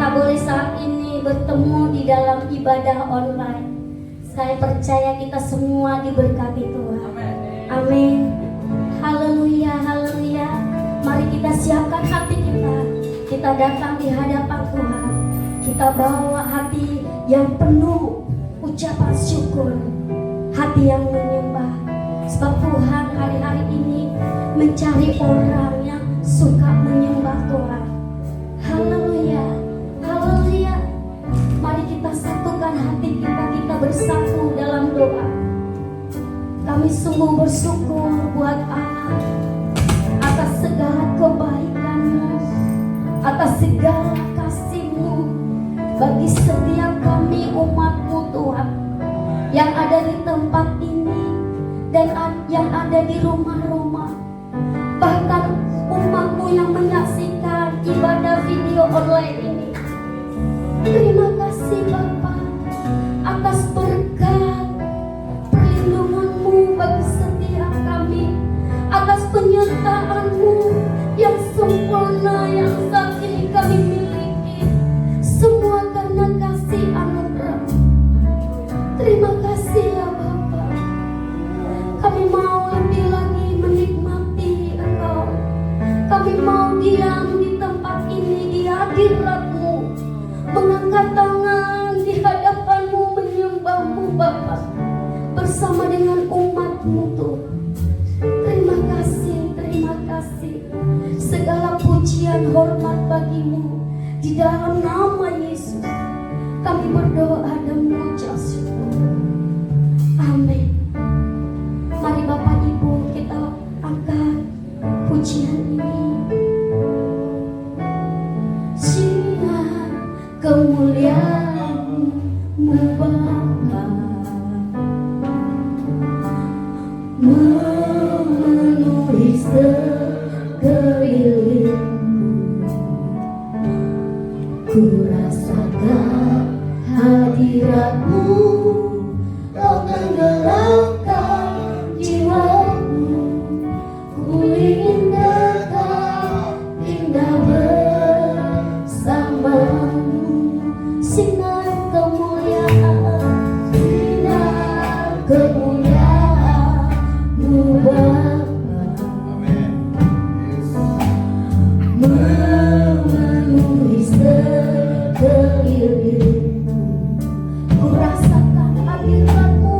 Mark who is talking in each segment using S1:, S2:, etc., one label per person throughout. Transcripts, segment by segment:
S1: kita boleh saat ini bertemu di dalam ibadah online. Saya percaya kita semua diberkati Tuhan. Amin. Haleluya, haleluya. Mari kita siapkan hati kita. Kita datang di hadapan Tuhan. Kita bawa hati yang penuh ucapan syukur, hati yang menyembah. Sebab Tuhan hari-hari ini mencari orang yang suka menyembah Tuhan. Haleluya, haleluya. Mari kita satukan hati kita, kita bersatu dalam doa. Kami sungguh bersyukur buat Allah atas segala kebaikan-Mu, atas segala kasih-Mu bagi setiap kami umat-Mu Tuhan, yang ada di tempat ini dan yang ada di rumah-rumah, bahkan umat-Mu yang menyaksikan ibadah video online ini. Terima kasih Bapa atas berkat perlindungan-Mu bagi setiap kami, atas penyertaan-Mu yang sempurna yang saat ini kami miliki, semua karena kasih anugerah. Terima kasih ya Bapa. Kami mau lebih lagi menikmati Engkau. Kami mau diam di tempat ini di hadirat-Mu, mengangkat tangan di hadapan-Mu, menyembah-Mu Bapa, bersama dengan umat-Mu Tuhan. Terima kasih, terima kasih. Segala pujian hormat bagi-Mu, di dalam nama Yesus kami berdoa dan mengucap syukur. Amin. Mari Bapak Ibu kita angkat pujian ini. Sinar kemuliaan-Mu Bapa memenuhi sekelilingku. Ku rasakan hadirat-Mu, Kau tenggelamkan jiwaku. Ku ingin dekat, indah bersama-Mu. Sinar kemuliaan, sinar kemuliaan-Mu Bapa memenuhi sekelilingku. Ku rasakan hadirat-Mu,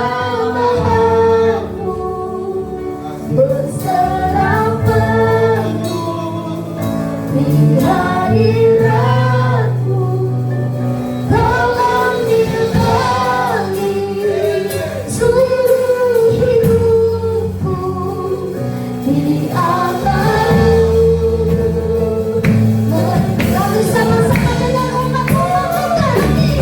S1: menyembahmu, berserah penuh di hadiratmu. Kau ambil alih seluruh hidupku di amalmu. Kami sama-sama dengan umatmu mengasihi.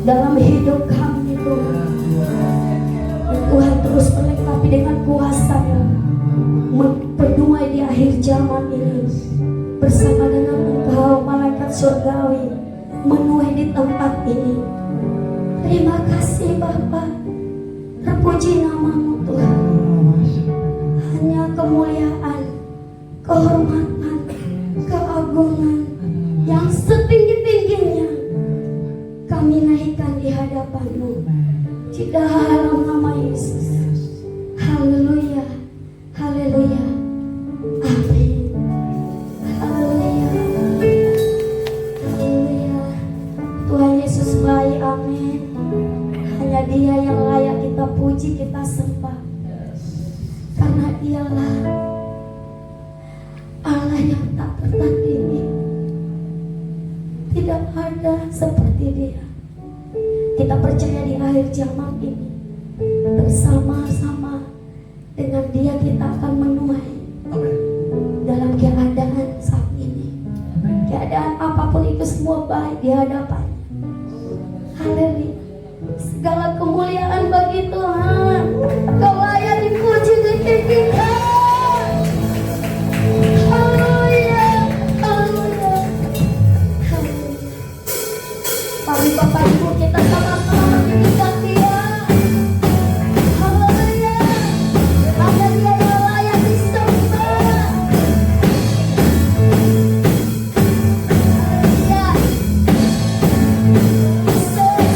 S1: dalam hidup kami Tuhan. Dan Tuhan terus melengkapi dengan kuasa-Nya, menuai di akhir zaman ini bersama dengan Engkau malaikat surgawi menuai di tempat ini. Terima kasih Bapa, terpuji nama-Mu Tuhan. Hanya kemuliaan, kehormatan, keagungan yang setinggi-tingginya kami naikkan di hadapan-Mu di dalam nama Yesus. Haleluya, haleluya, amin. Haleluya, haleluya. Tuhan Yesus baik, amin. Hanya Dia yang layak kita puji, kita sembah, karena Dialah Allah yang tak tertandingi. Tidak ada seperti Dia. Kita percaya di akhir zaman ini bersama-sama dengan Dia kita akan menuai dalam keadaan saat ini. Keadaan apapun itu semua baik di hadapan. Haleluya. Segala kemuliaan bagi Tuhan. Kau layak dipuji, ditinggikan. Haleluya, haleluya, haleluya. Mari Bapak Ibu kita sama-sama meninggikan Dia. Haleluya. Hanya Dia yang layak disembah. Haleluya. Yesus.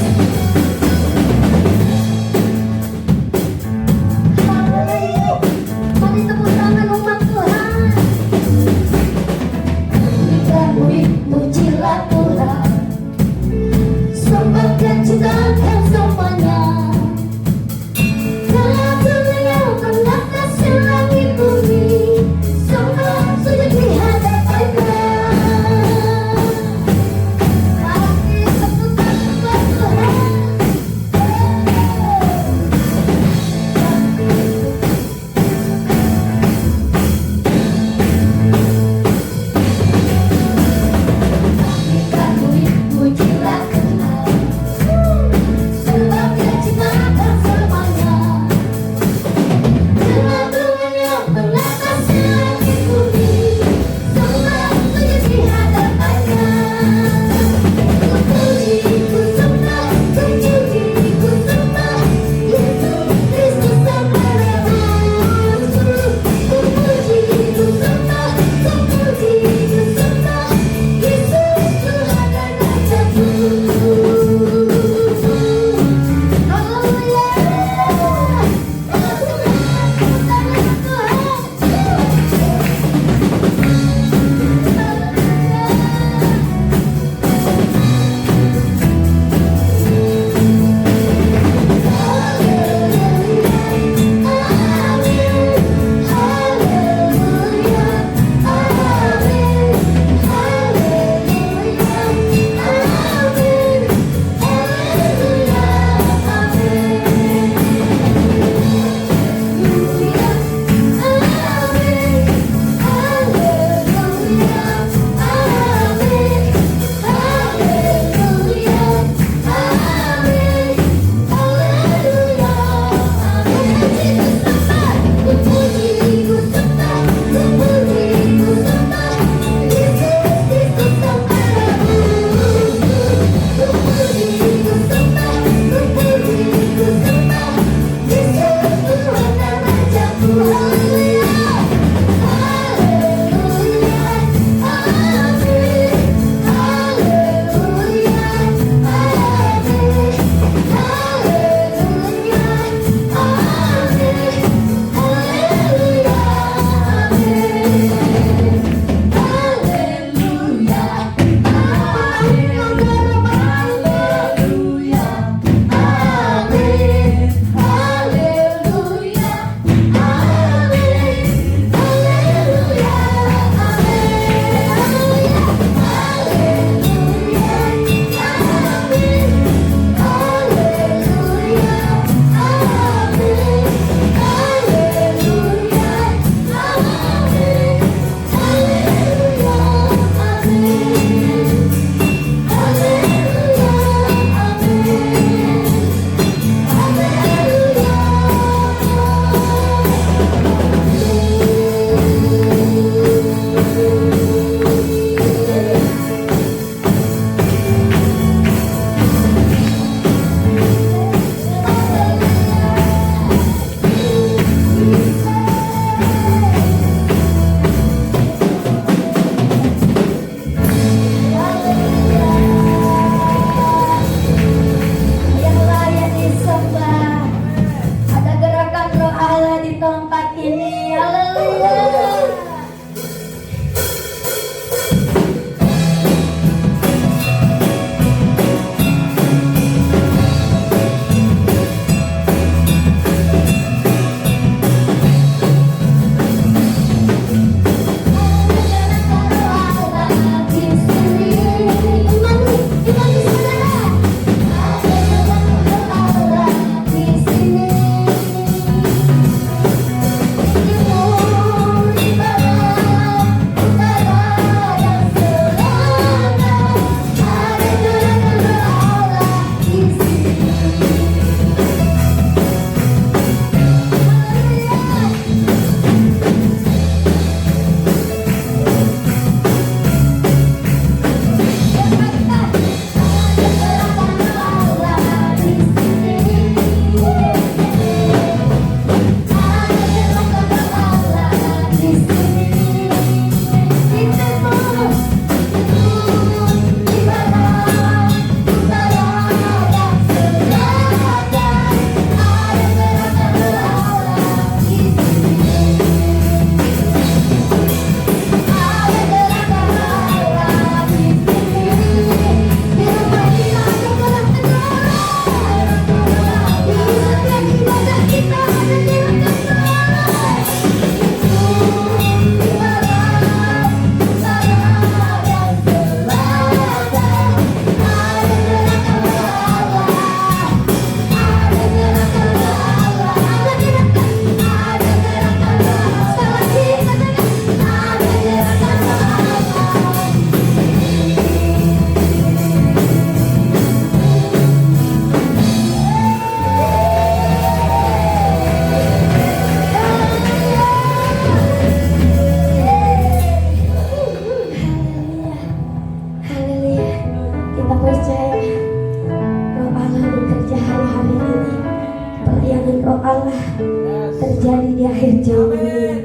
S1: Allah terjadi di akhir zaman ini.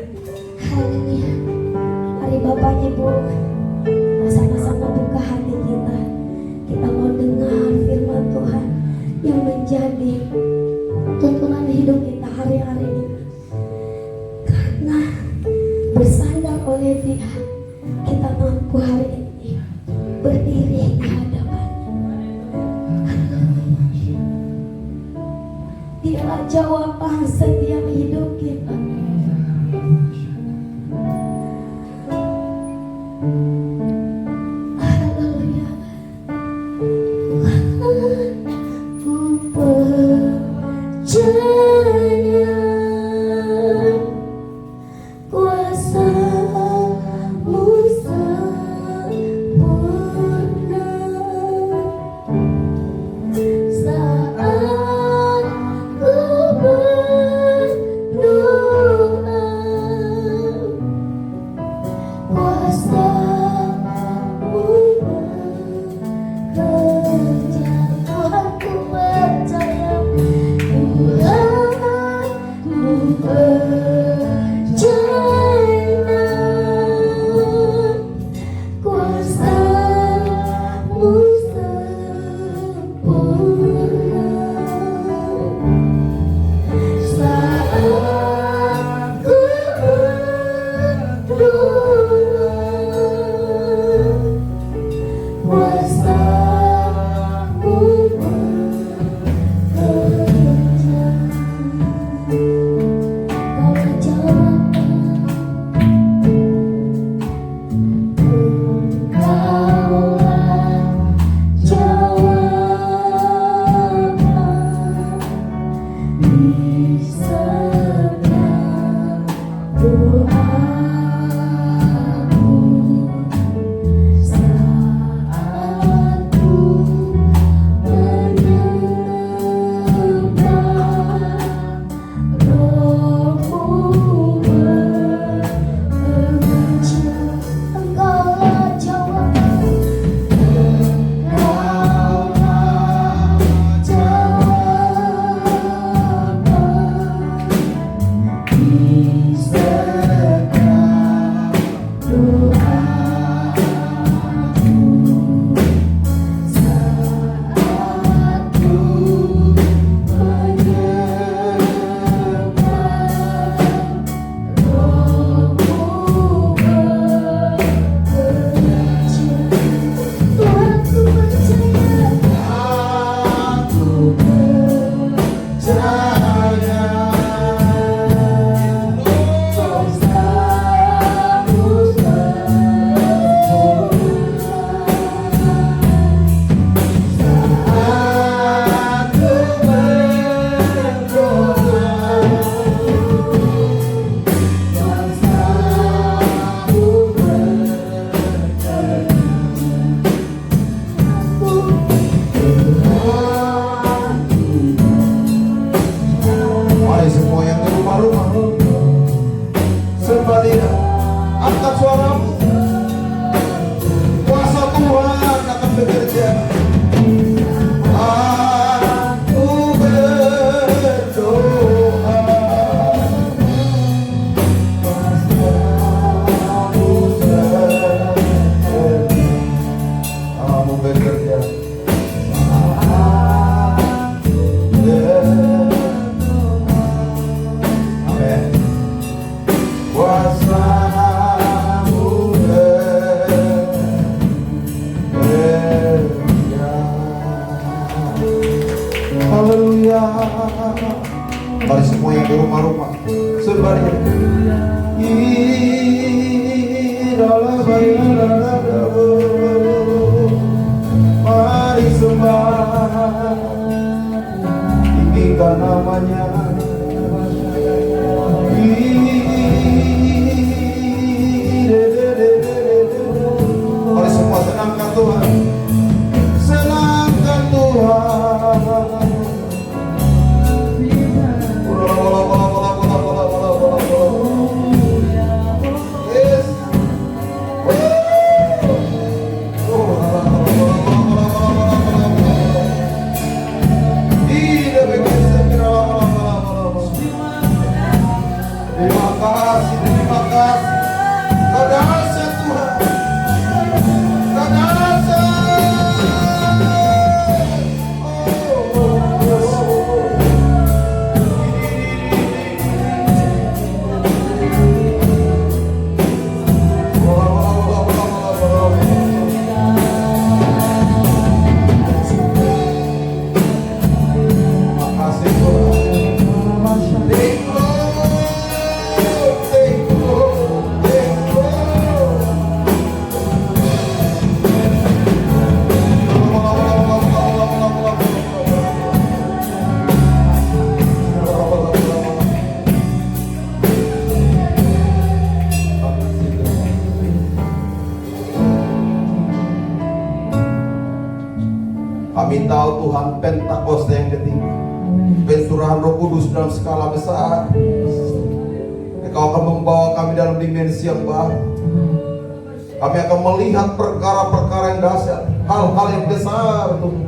S1: Haleluya. Mari Bapak Ibu sama-sama buka hati kita. Kita mau dengar firman Tuhan yang menjadi tuntunan hidup kita hari-hari ini. Karena bersandar oleh Dia, kita mampu hari ini berdiri di hadapannya. Dialah jawaban setiap hidup kita. Haleluya. Ku percaya kuasa-Mu sempurna saat ku berdoa. Kuasa-Mu bekerja. Tuhan, ku percaya. Tuhan, ku percaya. Kuasa-Mu sempurna saat ku berdoa. Kuasa-Mu bekerja. Kaulah jawaban, Kaulah jawaban di setiap doaku saat ku menyembah. Roh-Mu bekerja. Engkaulah jawaban, Engkaulah jawaban di setiap doaku saat ku menyembah. Roh-Mu bekerja. Tuhan, ku percaya. Aku percaya. Kuasa-Mu sempurna saat ku berdoa. Kuasa-Mu bekerja.
S2: Mari semua yang di rumah-rumah sebaliknya angkat suaramu. Kuasa Tuhan akan bekerja. Aku berdoa. Kuasa-Mu bekerja. Amin. Kuasa-Mu bekerja. Haleluya. Mari semua yang di rumah-rumah sebaliknya. Mari sembah, tinggikan namanya. Mari semua senangkan Tuhan, senangkan Tuhan. Yes. Tidak begitu. Tuhan Pentakosta yang ketiga, pencurahan Roh Kudus dalam skala besar. Engkau akan membawa kami dalam dimensi yang baru. Kami akan melihat perkara-perkara yang dahsyat, hal-hal yang besar Tuhan.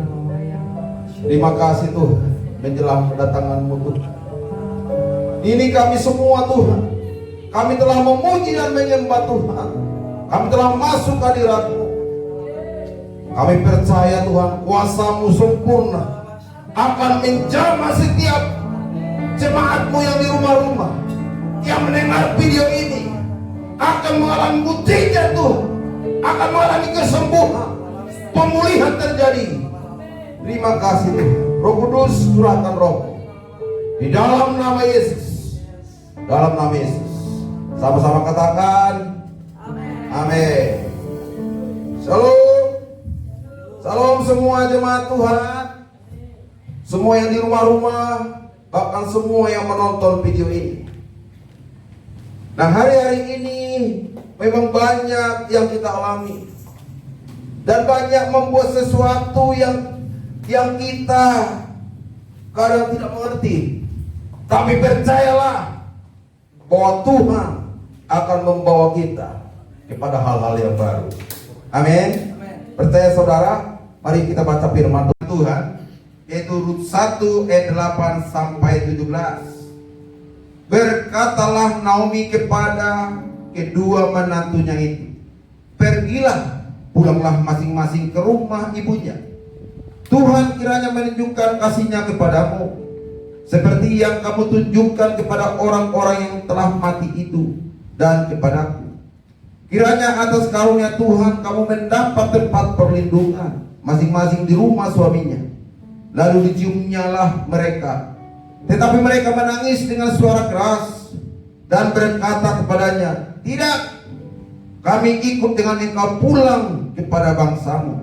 S2: Terima kasih Tuhan menjelang kedatangan-Mu Tuhan. Ini kami semua Tuhan, kami telah memuji dan menyembah Tuhan. Kami telah masuk ke hadirat-Mu. Kami percaya Tuhan, kuasa-Mu sempurna akan menjamah setiap jemaat-Mu yang di rumah-rumah, yang mendengar video ini, akan mengalami mukjizat Tuhan, akan mengalami kesembuhan, pemulihan terjadi. Terima kasih Tuhan. Roh Kudus, curahkan Roh di dalam nama Yesus. Dalam nama Yesus. Sama-sama katakan amin. Shalom. Salam semua jemaat Tuhan, semua yang di rumah-rumah, bahkan semua yang menonton video ini. Nah, hari-hari ini memang banyak yang kita alami, dan banyak membuat sesuatu yang kita kadang tidak mengerti. Tapi percayalah bahwa Tuhan akan membawa kita kepada hal-hal yang baru. Amin. Percaya saudara? Mari kita baca firman Tuhan, yaitu Rut 1 ayat 8 sampai 17. Berkatalah Naomi kepada kedua menantunya itu, pergilah, pulanglah masing-masing ke rumah ibunya. Tuhan kiranya menunjukkan kasih-Nya kepadamu, seperti yang kamu tunjukkan kepada orang-orang yang telah mati itu, dan kepadaku. Kiranya atas karunia Tuhan kamu mendapat tempat perlindungan masing-masing di rumah suaminya. Lalu diciumnyalah mereka. Tetapi mereka menangis dengan suara keras dan berkata kepadanya, tidak, kami ikut dengan engkau pulang kepada bangsamu.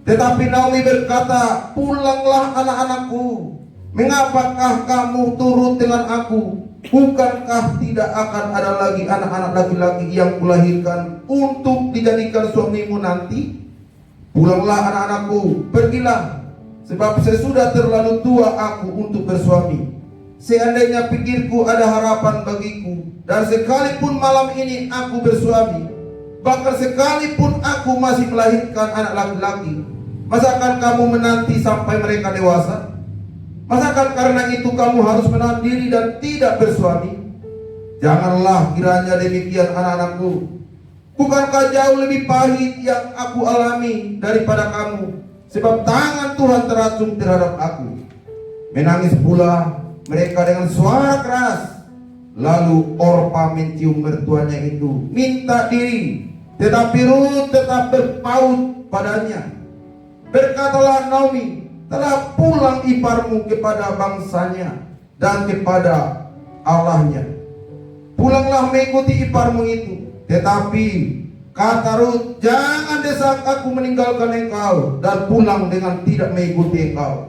S2: Tetapi Naomi berkata, pulanglah anak-anakku. Mengapakah kamu turut dengan aku? Bukankah tidak akan ada lagi anak-anak laki-laki yang kulahirkan untuk dijadikan suamimu nanti? Pulanglah anak-anakku, pergilah, sebab sesudah terlalu tua aku untuk bersuami. Seandainya pikirku ada harapan bagiku, dan sekalipun malam ini aku bersuami, bahkan sekalipun aku masih melahirkan anak laki-laki, masakan kamu menanti sampai mereka dewasa? Masakan karena itu kamu harus menahan diri dan tidak bersuami? Janganlah kiranya demikian anak-anakku. Bukankah jauh lebih pahit yang aku alami daripada kamu? Sebab tangan Tuhan teracung terhadap aku. Menangis pula mereka dengan suara keras. Lalu Orpa mencium mertuanya itu, minta diri. Tetapi Rut tetap berpaut padanya. Berkatalah Naomi, telah pulang iparmu kepada bangsanya dan kepada Allahnya. Pulanglah mengikuti iparmu itu. Tetapi kata Rut, jangan desak aku meninggalkan engkau dan pulang dengan tidak mengikuti engkau.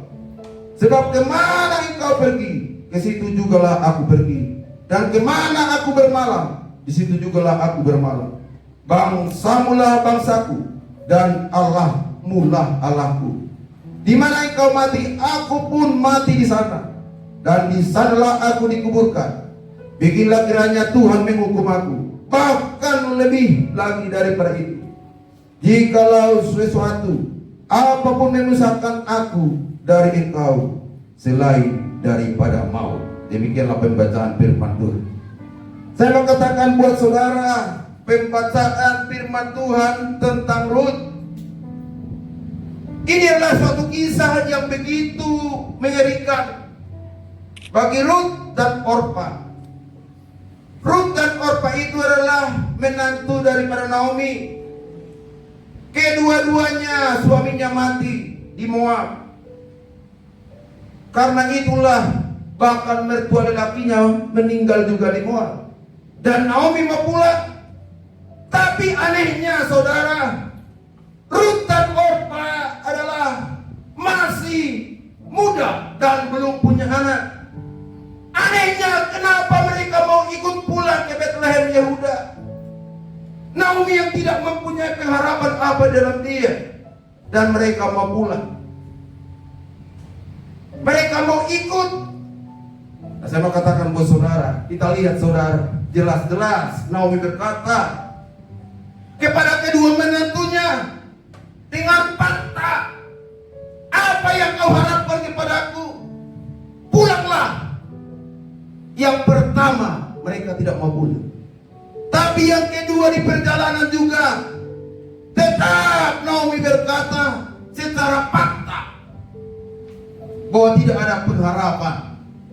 S2: Sebab kemana engkau pergi, ke situ jugalah aku pergi. Dan kemana aku bermalam, di situ jugalah aku bermalam. Bangsamulah bangsaku, dan Allahmulah Allahku. Di mana engkau mati, aku pun mati di sana, dan di sanalah aku dikuburkan. Bikinlah kiranya Tuhan menghukum aku, bahkan lebih lagi daripada itu, jikalau sesuatu apapun memisahkan aku dari engkau selain daripada maut. Demikianlah pembacaan firman Tuhan. Saya mau katakan buat saudara, pembacaan firman Tuhan tentang Rut ini adalah suatu kisah yang begitu mengerikan bagi Rut dan Orpa. Rut dan Orpa itu adalah menantu daripada Naomi. Kedua-duanya suaminya mati di Moab. Karena itulah bahkan mertua lelakinya meninggal juga di Moab. Dan Naomi mau pulang. Tapi anehnya saudara, Rut dan Orpa adalah masih muda dan belum punya anak. Anehnya kenapa mereka mau ikut pulang ke Bethlehem Yehuda? Naomi yang tidak mempunyai pengharapan apa dalam dia, dan mereka mau pulang. Mereka mau ikut. Nah, saya mau katakan buat saudara, kita lihat saudara, jelas-jelas Naomi berkata kepada kedua menantunya dengan fakta, apa yang kau harapkan kepadaku? Pulanglah. Yang pertama, mereka tidak mau pulang. Tapi yang kedua di perjalanan juga, tetap Naomi berkata secara fakta bahwa tidak ada pengharapan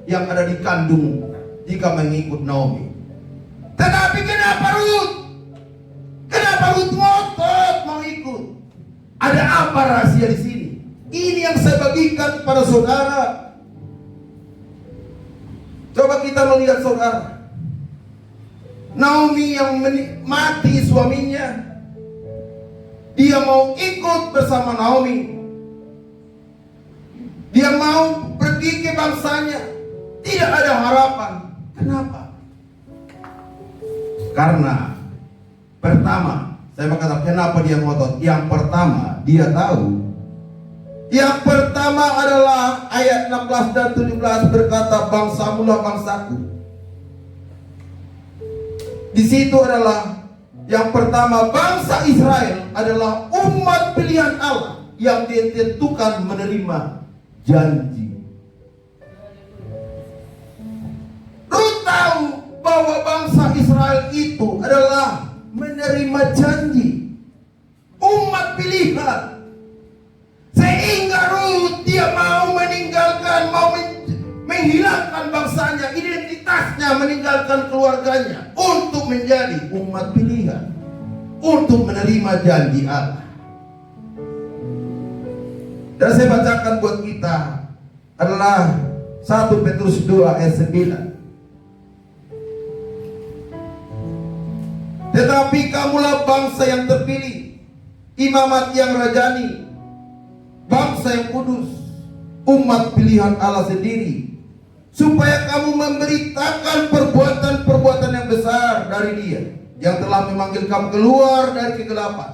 S2: yang ada di kandung jika mengikut Naomi. Tetapi kenapa Ruth? Kenapa Ruth ngotot mau ikut? Ada apa rahasia di sini? Ini yang saya bagikan kepada saudara. Coba kita melihat saudara. Naomi yang mati suaminya, dia mau ikut bersama Naomi. Dia mau pergi ke bangsanya. Tidak ada harapan. Kenapa? Karena pertama, saya berkata kenapa dia ngotot? Yang pertama, dia tahu. Yang pertama adalah ayat 16 dan 17 berkata, bangsamulah bangsaku. Di situ adalah yang pertama, bangsa Israel adalah umat pilihan Allah yang ditentukan menerima janji. Ruth tahu bahwa bangsa Israel itu adalah menerima janji, umat pilihan. Sehingga Ruth dia mau meninggalkan, mau menghilangkan bangsanya, identitasnya, meninggalkan keluarganya untuk menjadi umat pilihan, untuk menerima janji Allah. Dan saya bacakan buat kita adalah 1 Petrus 2 ayat 9. Tetapi kamulah bangsa yang terpilih, imamat yang rajani, bangsa yang kudus, umat pilihan Allah sendiri, supaya kamu memberitakan perbuatan-perbuatan yang besar dari Dia yang telah memanggil kamu keluar dari kegelapan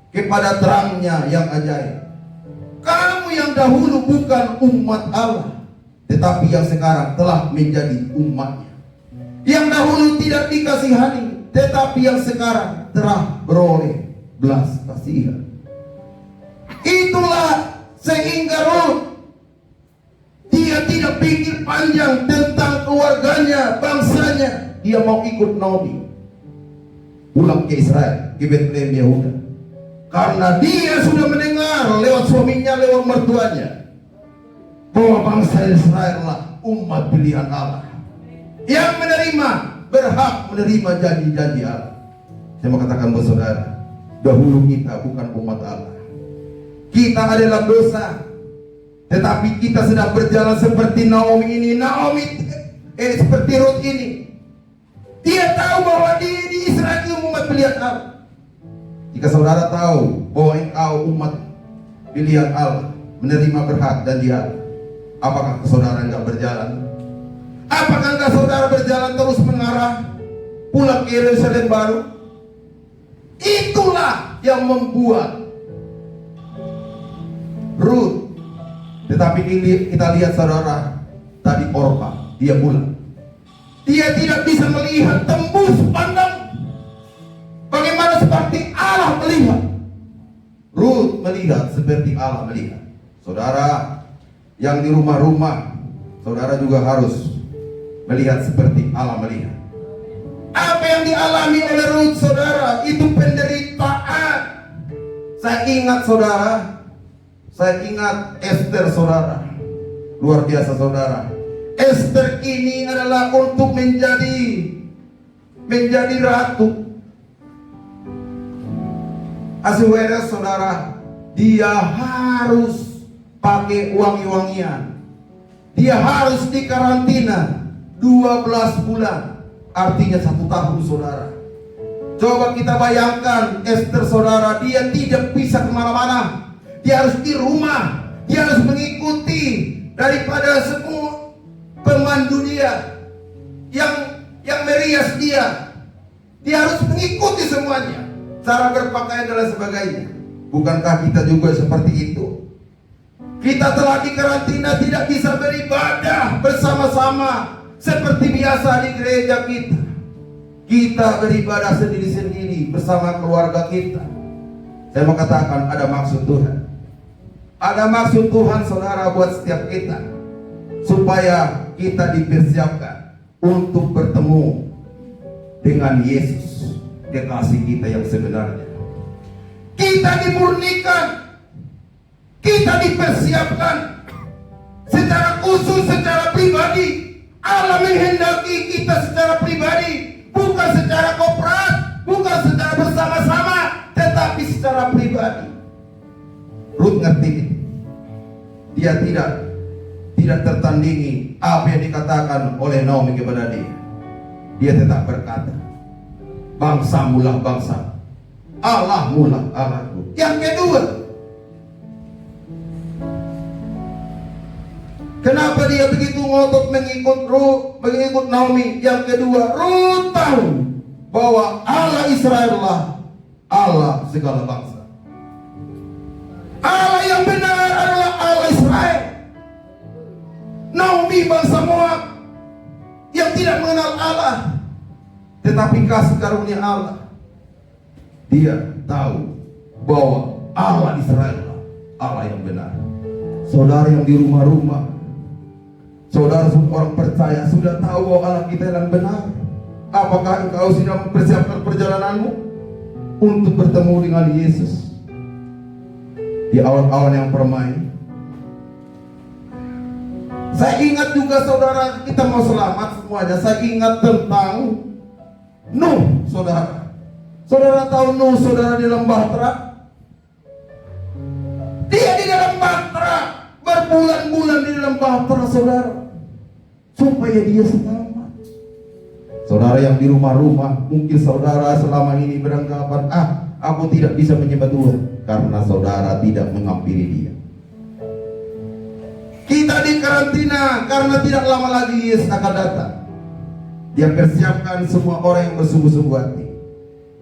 S2: kepada terangnya yang ajaib. Kamu yang dahulu bukan umat Allah, tetapi yang sekarang telah menjadi umatnya. Yang dahulu tidak dikasihani, tetapi yang sekarang telah beroleh belas kasihan. Itulah sehingga Ruth dia tidak pikir panjang tentang keluarganya, bangsanya. Dia mau ikut Naomi pulang ke Israel, ke Bethlehem Yehuda. Karena dia sudah mendengar lewat suaminya, lewat mertuanya, bahwa bangsa Israel adalah umat pilihan Allah yang berhak menerima janji-janji Allah. Saya mau katakan buat saudara, dahulu kita bukan umat Allah. Kita adalah dosa, tetapi kita sedang berjalan seperti Naomi ini. Seperti Ruth ini. Dia tahu bahwa dia di Israel itu umat pilihan Allah. Jika saudara tahu bahwa engkau umat pilihan Allah, menerima berhak janji Allah, apakah saudara enggak berjalan? Apakah enggak saudara berjalan terus mengarah pulang ke Yerusalem baru? Itulah yang membuat Ruth. Tetapi kita lihat saudara, tadi Orpa, dia pulang. Dia tidak bisa melihat tembus pandang bagaimana seperti Allah melihat. Ruth melihat seperti Allah melihat. Saudara yang di rumah-rumah, saudara juga harus melihat seperti Allah melihat. Apa yang dialami oleh Ruth saudara, itu penderitaan. Saya ingat saudara, saya ingat Esther saudara. Luar biasa saudara. Esther ini adalah untuk menjadi ratu. Ahasuerus saudara, dia harus pakai wangi-wangian. Dia harus dikarantina 12 bulan. Artinya 1 tahun saudara. Coba kita bayangkan Esther saudara, dia tidak bisa kemana-mana. Dia harus di rumah. Dia harus mengikuti daripada semua pemandu dia yang merias dia. Dia harus mengikuti semuanya, cara berpakaian dan lain sebagainya. Bukankah kita juga seperti itu? Kita telah dikarantina, tidak bisa beribadah bersama-sama seperti biasa di gereja kita. Kita beribadah sendiri-sendiri bersama keluarga kita. Saya mau katakan ada maksud Tuhan. Ada maksud Tuhan saudara buat setiap kita, supaya kita dipersiapkan untuk bertemu dengan Yesus, kekasih kita yang sebenarnya. Kita dimurnikan, kita dipersiapkan secara khusus, secara pribadi. Allah menghendaki kita secara pribadi, bukan secara korporat, bukan secara bersama-sama, tetapi secara pribadi. Ruth ngerti ini. Dia tidak tertandingi apa yang dikatakan oleh Naomi kepada dia. Dia tetap berkata, bangsamu lah bangsa, Allahmu lah Allahku. Yang kedua, kenapa dia begitu ngotot mengikut Naomi? Yang kedua, Ruth tahu bahwa Allah Israel lah Allah segala bangsa. Allah yang benar adalah Allah Israel. Naomi bangsa Moab yang tidak mengenal Allah, tetapi kasih karunia Allah. Dia tahu bahwa Allah Israel lah Allah yang benar. Saudara yang di rumah-rumah, saudara orang percaya sudah tahu bahwa Allah kita yang benar. Apakah engkau sudah mempersiapkan perjalananmu untuk bertemu dengan Yesus di awal-awal yang permai? Saya ingat juga saudara, kita mau selamat semuanya. Saya ingat tentang Nuh, saudara. Saudara tahu Nuh, saudara di dalam bahtera? Dia di dalam bahtera berbulan-bulan di dalam bahtera, saudara, supaya dia selamat. Saudara yang di rumah-rumah, mungkin saudara selama ini beranggapan, aku tidak bisa menyembah Tuhan karena saudara tidak menghampiri Dia. Kita di karantina karena tidak lama lagi Yesus akan datang. Dia persiapkan semua orang yang bersungguh-sungguh hati.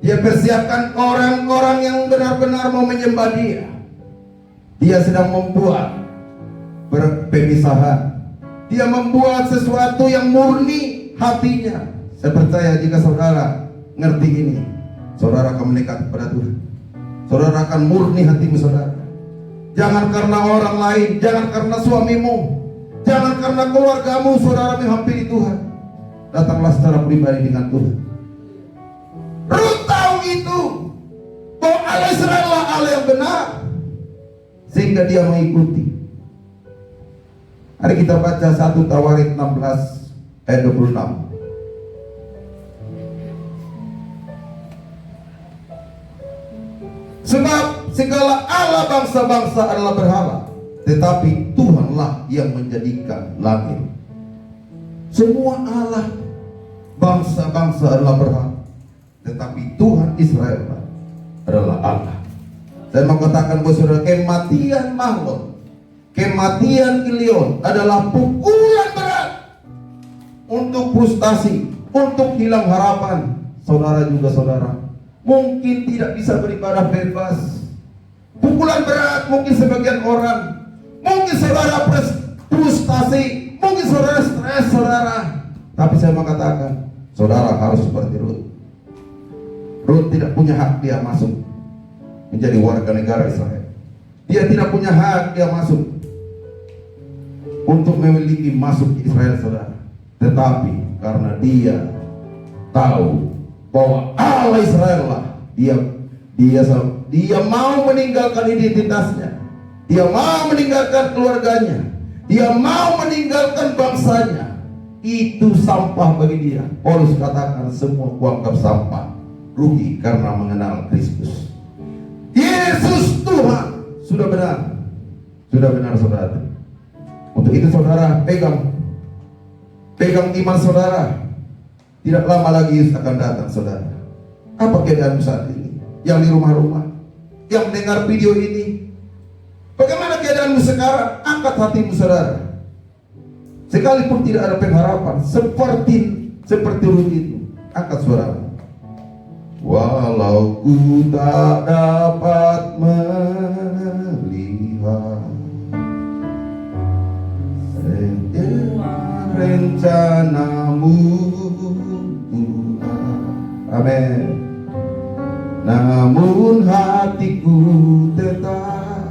S2: Dia persiapkan orang-orang yang benar-benar mau menyembah Dia. Dia sedang membuat pemisahan. Dia membuat sesuatu yang murni hatinya. Saya percaya jika saudara ngerti ini, saudara akan mendekat kepada Tuhan. Saudara akan murni hatimu, saudara. Jangan karena orang lain, jangan karena suamimu, jangan karena keluargamu, saudara menghampiri Tuhan. Datanglah secara pribadi dengan Tuhan. Ruth tahu itu, bahwa Allah Israel adalah Allah yang benar, sehingga dia mengikuti. Mari kita baca 1 Tawarik 16 ayat 26. Sebab segala Allah bangsa-bangsa adalah berhala, tetapi Tuhanlah yang menjadikan langit. Semua Allah bangsa-bangsa adalah berhala, tetapi Tuhan Israel adalah Allah. Saya mau katakan buat saudara, kematian Mahlon, kematian Kilion adalah pukulan berat untuk frustasi, untuk hilang harapan. Saudara juga saudara mungkin tidak bisa beribadah bebas. Pukulan berat mungkin sebagian orang. Mungkin saudara frustasi, mungkin saudara stres, saudara. Tapi saya mau katakan, saudara harus seperti Ruth. Ruth tidak punya hak dia masuk menjadi warga negara Israel. Dia tidak punya hak dia masuk untuk memiliki masuk ke Israel, saudara. Tetapi karena dia tahu bahwa Allah Israel lah, dia mau meninggalkan identitasnya, dia mau meninggalkan keluarganya, dia mau meninggalkan bangsanya. Itu sampah bagi dia. Paulus katakan semua kuanggap sampah, rugi karena mengenal Kristus. Yesus Tuhan sudah benar saudara. Untuk itu saudara pegang iman saudara. Tidak lama lagi Yesus akan datang, saudara. Apa keadaanmu saat ini? Yang di rumah-rumah, yang mendengar video ini, bagaimana keadaanmu sekarang? Angkat hatimu, saudara. Sekalipun tidak ada pengharapan, seperti Ruth itu, angkat suaramu. Walau ku tak dapat melihat rencanamu Tuhan. Amin. Namun hatiku tetap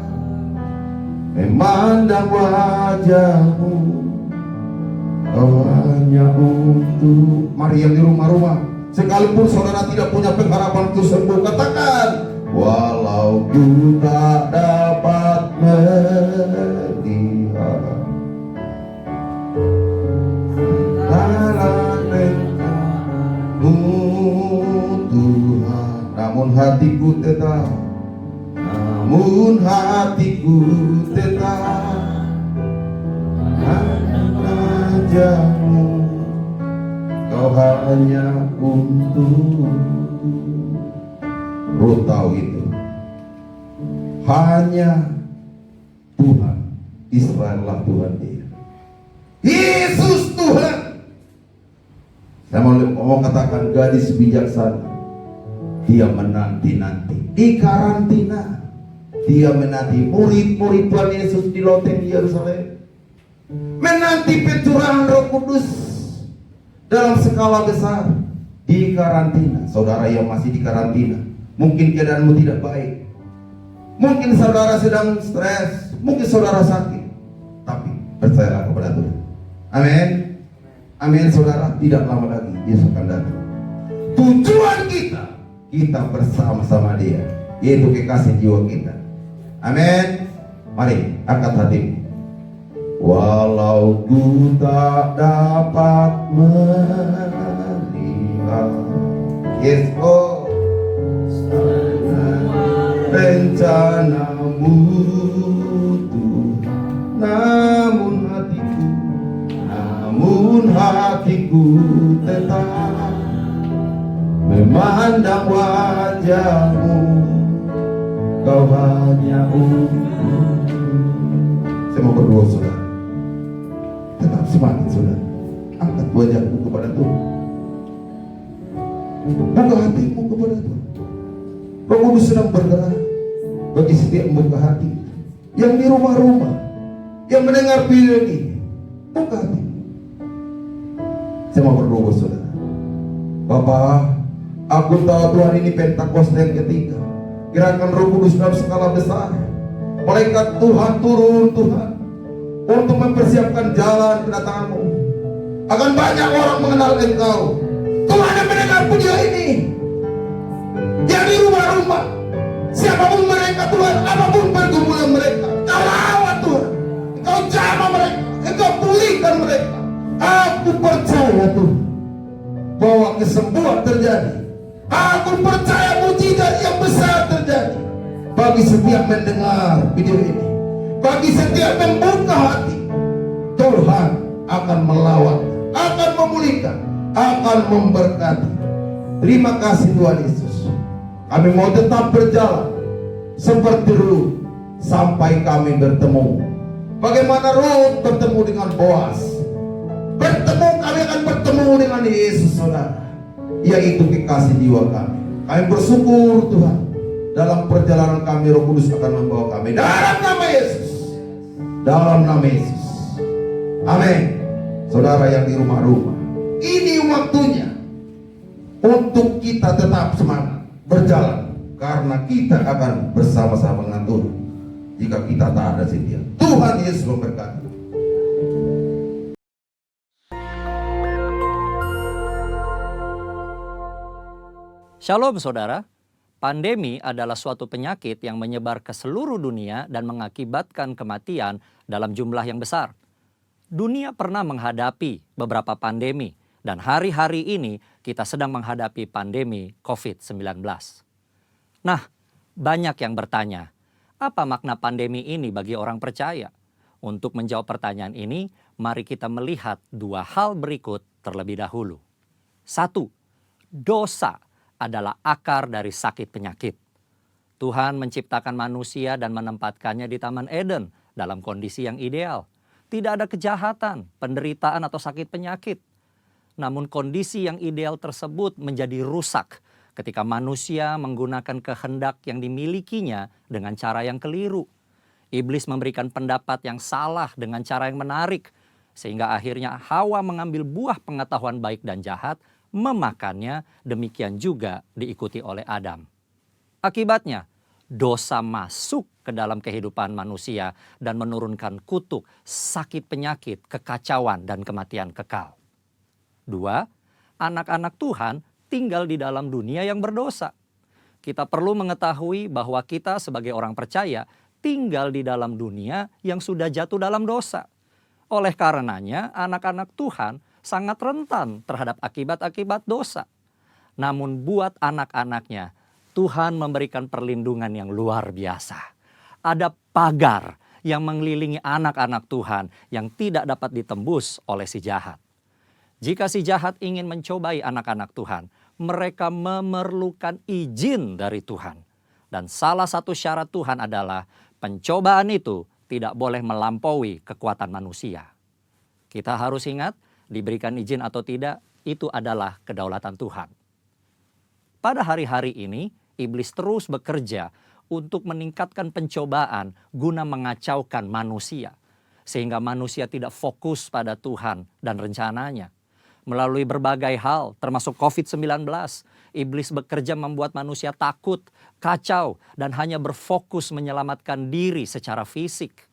S2: memandang wajahmu, kau hanya untuk. Mari yang di rumah-rumah, sekalipun saudara tidak punya pengharapan untuk sembuh, katakan, walau ku tak dapat melihat dalam rencanamu Tuhan, namun hatiku tetap wajahmu, kau hanya untuk. Ruth tahu itu. Hanya Tuhan Israel lah Tuhan dia. Yesus Tuhan. Saya mau katakan, gadis bijaksana, dia menanti-nanti di karantina. Dia menanti murid-murid Tuhan Yesus di loteng Yerusalem, menanti pencurahan Roh Kudus dalam skala besar di karantina. Saudara yang masih di karantina, mungkin keadaanmu tidak baik, mungkin saudara sedang stres, mungkin saudara sakit, tapi percayalah kepada Tuhan. Amin. Amin saudara, tidak lama lagi Yesus akan datang. Tujuan kita bersama-sama dia, yaitu kekasih jiwa kita. Amin. Mari angkat hatimu. Walau ku tak dapat melihat, yes, oh, rencanamu Tuhan, namun hatiku tetap memandang wajahmu, kau hanya untuk. Saya mau berdoa saudara, tetap semangat saudara, angkat wajahmu kepada Tuhan, buka hatimu kepada Tuhan. Roh Kudus sedang bergerak bagi setiap buka hati yang di rumah-rumah, yang mendengar video ini, buka hati. Saya mau berdoa saudara. Bapak, aku tahu Tuhan ini Pentakosta yang ketiga, gerakan Roh Kudus dalam skala besar. Malaikat Tuhan turun Tuhan untuk mempersiapkan jalan kedatanganmu. Akan banyak orang mengenal Engkau. Tuhan yang mendengar video ini, yang di rumah-rumah, siapapun mereka Tuhan, apapun pergumulan mereka, Engkau rawat Tuhan, Engkau jamah mereka, Engkau pulihkan mereka. Aku percaya Tuhan bahwa kesembuhan terjadi. Aku percaya mujizat yang besar terjadi bagi setiap mendengar video ini, bagi setiap membuka hati. Tuhan akan melawat, akan memulihkan, akan memberkati. Terima kasih Tuhan Yesus. Kami mau tetap berjalan seperti Ruth sampai kami bertemu. Bagaimana Ruth bertemu dengan Boaz, kami akan bertemu dengan Yesus saudara, yaitu kekasih jiwa kami. Kami bersyukur Tuhan, dalam perjalanan kami Roh Kudus akan membawa kami dalam nama Yesus, dalam nama Yesus. Amin. Saudara yang di rumah-rumah, ini waktunya untuk kita tetap semangat berjalan, karena kita akan bersama-sama dengan Tuhan jika kita tak ada setia. Tuhan Yesus memberkati.
S3: Shalom saudara, pandemi adalah suatu penyakit yang menyebar ke seluruh dunia dan mengakibatkan kematian dalam jumlah yang besar. Dunia pernah menghadapi beberapa pandemi dan hari-hari ini kita sedang menghadapi pandemi COVID-19. Nah, banyak yang bertanya, apa makna pandemi ini bagi orang percaya? Untuk menjawab pertanyaan ini, mari kita melihat dua hal berikut terlebih dahulu. 1. Dosa adalah akar dari sakit penyakit. Tuhan menciptakan manusia dan menempatkannya di Taman Eden dalam kondisi yang ideal. Tidak ada kejahatan, penderitaan atau sakit penyakit. Namun kondisi yang ideal tersebut menjadi rusak ketika manusia menggunakan kehendak yang dimilikinya dengan cara yang keliru. Iblis memberikan pendapat yang salah dengan cara yang menarik, Sehingga akhirnya Hawa mengambil buah pengetahuan baik dan jahat, memakannya, demikian juga diikuti oleh Adam. Akibatnya, dosa masuk ke dalam kehidupan manusia dan menurunkan kutuk, sakit penyakit, kekacauan, dan kematian kekal. 2, anak-anak Tuhan tinggal di dalam dunia yang berdosa. Kita perlu mengetahui bahwa kita sebagai orang percaya tinggal di dalam dunia yang sudah jatuh dalam dosa. Oleh karenanya, anak-anak Tuhan sangat rentan terhadap akibat-akibat dosa. Namun buat anak-anaknya, Tuhan memberikan perlindungan yang luar biasa. Ada pagar yang mengelilingi anak-anak Tuhan yang tidak dapat ditembus oleh si jahat. Jika si jahat ingin mencobai anak-anak Tuhan, mereka memerlukan izin dari Tuhan. Dan salah satu syarat Tuhan adalah pencobaan itu tidak boleh melampaui kekuatan manusia. Kita harus ingat, diberikan izin atau tidak, itu adalah kedaulatan Tuhan. Pada hari-hari ini, iblis terus bekerja untuk meningkatkan pencobaan guna mengacaukan manusia. Sehingga manusia tidak fokus pada Tuhan dan rencananya. Melalui berbagai hal, termasuk COVID-19, iblis bekerja membuat manusia takut, kacau, dan hanya berfokus menyelamatkan diri secara fisik.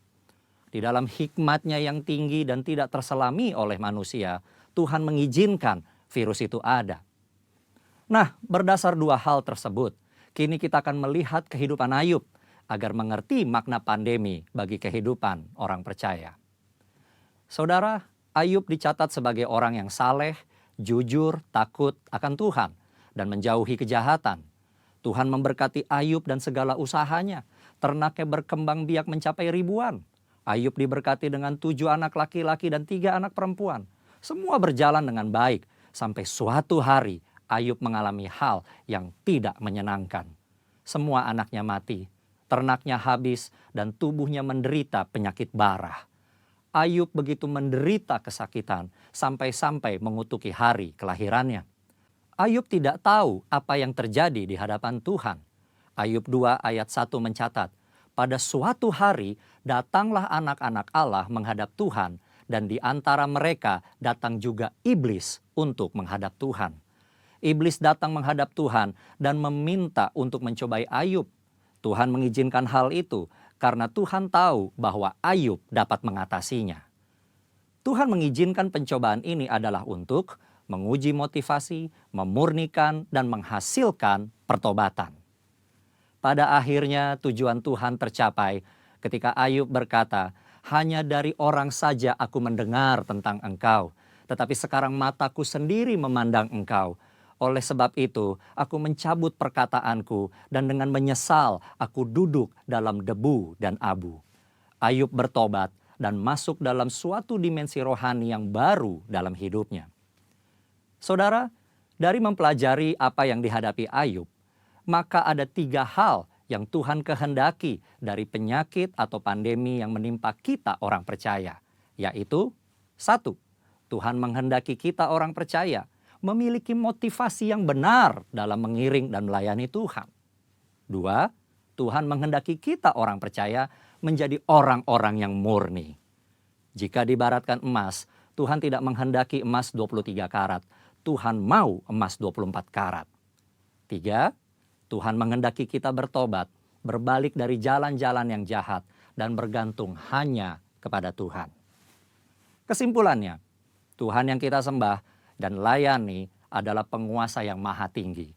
S3: Di dalam hikmatnya yang tinggi dan tidak terselami oleh manusia, Tuhan mengizinkan virus itu ada. Nah, berdasar 2 hal tersebut, kini kita akan melihat kehidupan Ayub agar mengerti makna pandemi bagi kehidupan orang percaya. Saudara, Ayub dicatat sebagai orang yang saleh, jujur, takut akan Tuhan, dan menjauhi kejahatan. Tuhan memberkati Ayub dan segala usahanya. Ternaknya berkembang biak mencapai ribuan. Ayub diberkati dengan 7 anak laki-laki dan 3 anak perempuan. Semua berjalan dengan baik sampai suatu hari Ayub mengalami hal yang tidak menyenangkan. Semua anaknya mati, ternaknya habis, dan tubuhnya menderita penyakit bara. Ayub begitu menderita kesakitan sampai-sampai mengutuki hari kelahirannya. Ayub tidak tahu apa yang terjadi di hadapan Tuhan. Ayub 2 ayat 1 mencatat, pada suatu hari datanglah anak-anak Allah menghadap Tuhan, dan di antara mereka datang juga iblis untuk menghadap Tuhan. Iblis datang menghadap Tuhan dan meminta untuk mencobai Ayub. Tuhan mengizinkan hal itu karena Tuhan tahu bahwa Ayub dapat mengatasinya. Tuhan mengizinkan pencobaan ini adalah untuk menguji motivasi, memurnikan, dan menghasilkan pertobatan. Pada akhirnya tujuan Tuhan tercapai ketika Ayub berkata, hanya dari orang saja aku mendengar tentang engkau, tetapi sekarang mataku sendiri memandang engkau. Oleh sebab itu, aku mencabut perkataanku dan dengan menyesal aku duduk dalam debu dan abu. Ayub bertobat dan masuk dalam suatu dimensi rohani yang baru dalam hidupnya. Saudara, dari mempelajari apa yang dihadapi Ayub, maka ada 3 hal yang Tuhan kehendaki dari penyakit atau pandemi yang menimpa kita orang percaya. Yaitu, 1, Tuhan menghendaki kita orang percaya memiliki motivasi yang benar dalam mengiring dan melayani Tuhan. 2, Tuhan menghendaki kita orang percaya menjadi orang-orang yang murni. Jika diibaratkan emas, Tuhan tidak menghendaki emas 23 karat. Tuhan mau emas 24 karat. 3, Tuhan menghendaki kita bertobat, berbalik dari jalan-jalan yang jahat, dan bergantung hanya kepada Tuhan. Kesimpulannya, Tuhan yang kita sembah dan layani adalah penguasa yang maha tinggi.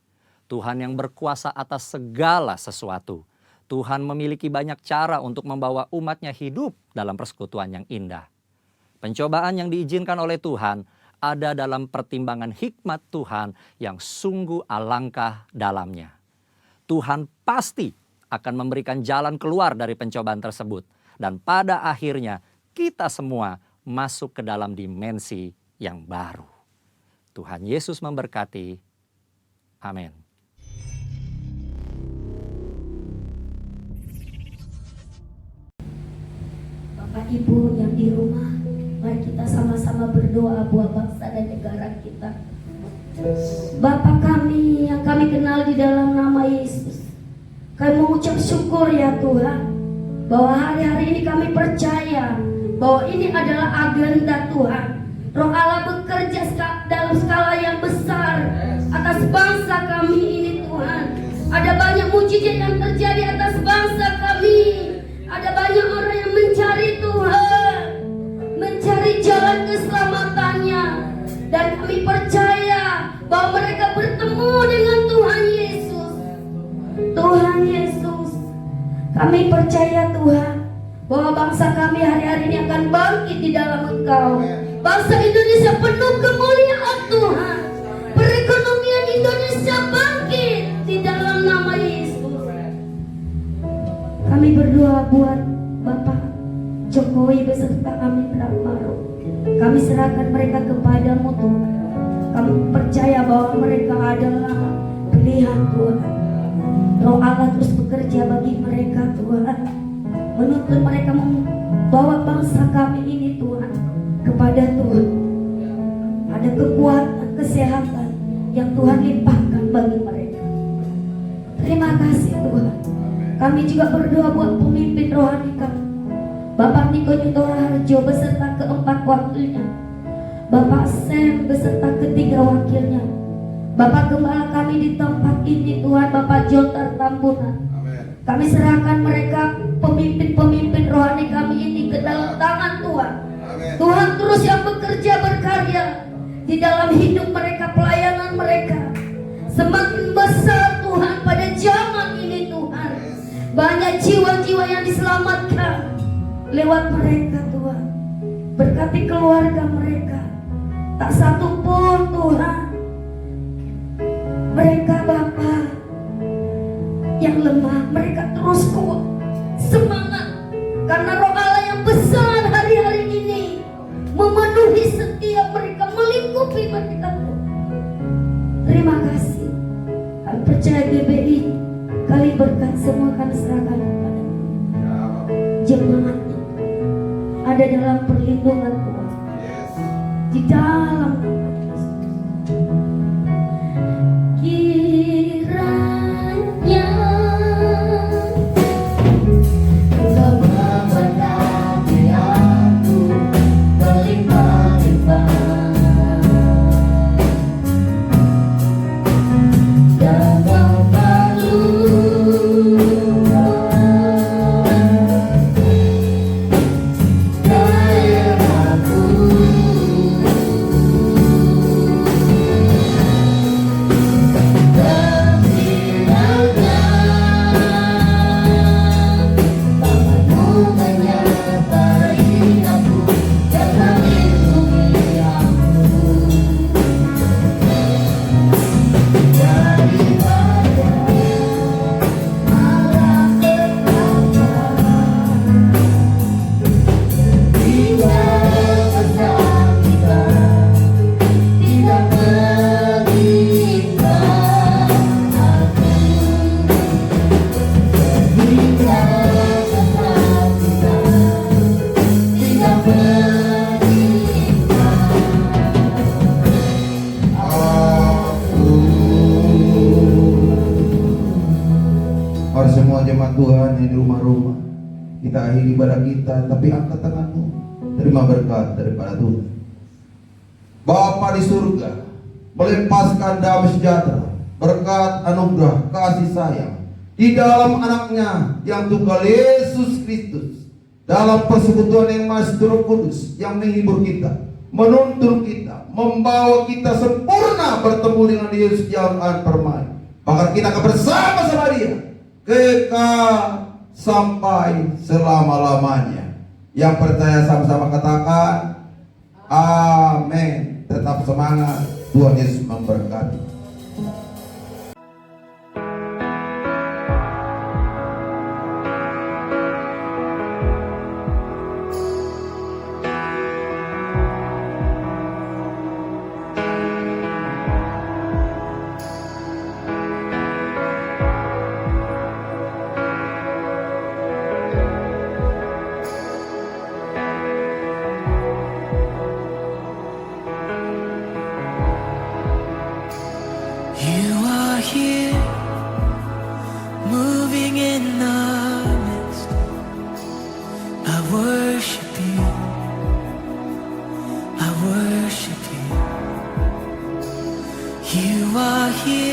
S3: Tuhan yang berkuasa atas segala sesuatu. Tuhan memiliki banyak cara untuk membawa umatnya hidup dalam persekutuan yang indah. Pencobaan yang diizinkan oleh Tuhan ada dalam pertimbangan hikmat Tuhan yang sungguh alangkah dalamnya. Tuhan pasti akan memberikan jalan keluar dari pencobaan tersebut. Dan pada akhirnya kita semua masuk ke dalam dimensi yang baru. Tuhan Yesus memberkati. Amin.
S1: Bapak Ibu yang di rumah, mari kita sama-sama berdoa buat bangsa dan negara kita. Bapa kami yang kami kenal di dalam nama Yesus, kami mengucap syukur ya Tuhan, bahwa hari-hari ini kami percaya bahwa ini adalah agenda Tuhan. Roh Allah bekerja dalam skala yang besar atas bangsa kami ini Tuhan. Ada banyak mujizat yang terjadi atas bangsa kami. Ada banyak orang yang mencari Tuhan, mencari jalan keselamatannya. Dan kami percaya bahwa mereka bertemu dengan Tuhan Yesus. Tuhan Yesus, kami percaya Tuhan bahwa bangsa kami hari-hari ini akan bangkit di dalam Engkau. Bangsa Indonesia penuh kemuliaan Tuhan. Perekonomian Indonesia bangkit di dalam nama Yesus. Kami berdoa buat Bapak Jokowi beserta Amin Rahmaro. Kami serahkan mereka kepadamu Tuhan. Kami percaya bahwa mereka adalah pilihan Tuhan. Roh Allah terus bekerja bagi mereka Tuhan, menuntun mereka membawa bangsa kami ini Tuhan kepada Tuhan. Ada kekuatan, kesehatan yang Tuhan limpahkan bagi mereka. Terima kasih Tuhan. Kami juga berdoa buat pemimpin rohani kami, Bapak Niko Nyutora Harjo beserta keempat wakilnya, Bapak Sam beserta ketiga wakilnya, Bapak Gembala kami di tempat ini Tuhan, Bapak Jontar Tambunan. Kami serahkan mereka, pemimpin-pemimpin rohani kami ini ke dalam tangan Tuhan. Tuhan terus yang bekerja berkarya di dalam hidup mereka, pelayanan mereka semakin besar Tuhan pada zaman ini Tuhan. Banyak jiwa-jiwa yang diselamatkan lewat mereka Tuhan. Berkati keluarga mereka, tak satu pun Tuhan mereka Bapa yang lemah, mereka terus kuat, semangat, karena Roh Allah yang besar hari-hari ini memenuhi setiap mereka, melingkupi mereka. Terima kasih. Kami percaya GBI kali berkat semua kami serahkan kepada jemaatnya, ada dalam perlindungan Tuhan, di dalam nama Yesus. Kiranya Engkau memberkati aku berlimpah-limpah, dan Kau
S2: semua jemaat Tuhan yang di rumah-rumah, kita akhiri ibadah kita, tapi angkat tanganmu, terima berkat daripada Tuhan. Bapa di surga melepaskan damai sejahtera, berkat, anugerah, kasih sayang di dalam anaknya yang tunggal Yesus Kristus, dalam persekutuan yang Maha Roh Kudus yang menghibur kita, menuntun kita, membawa kita sempurna bertemu dengan Yesus yang akan permai. Bahkan kita akan bersama sama Dia kekal sampai selama-lamanya. Yang percaya sama-sama katakan amin. Tetap semangat, Tuhan Yesus memberkati.
S4: I worship you. You are here.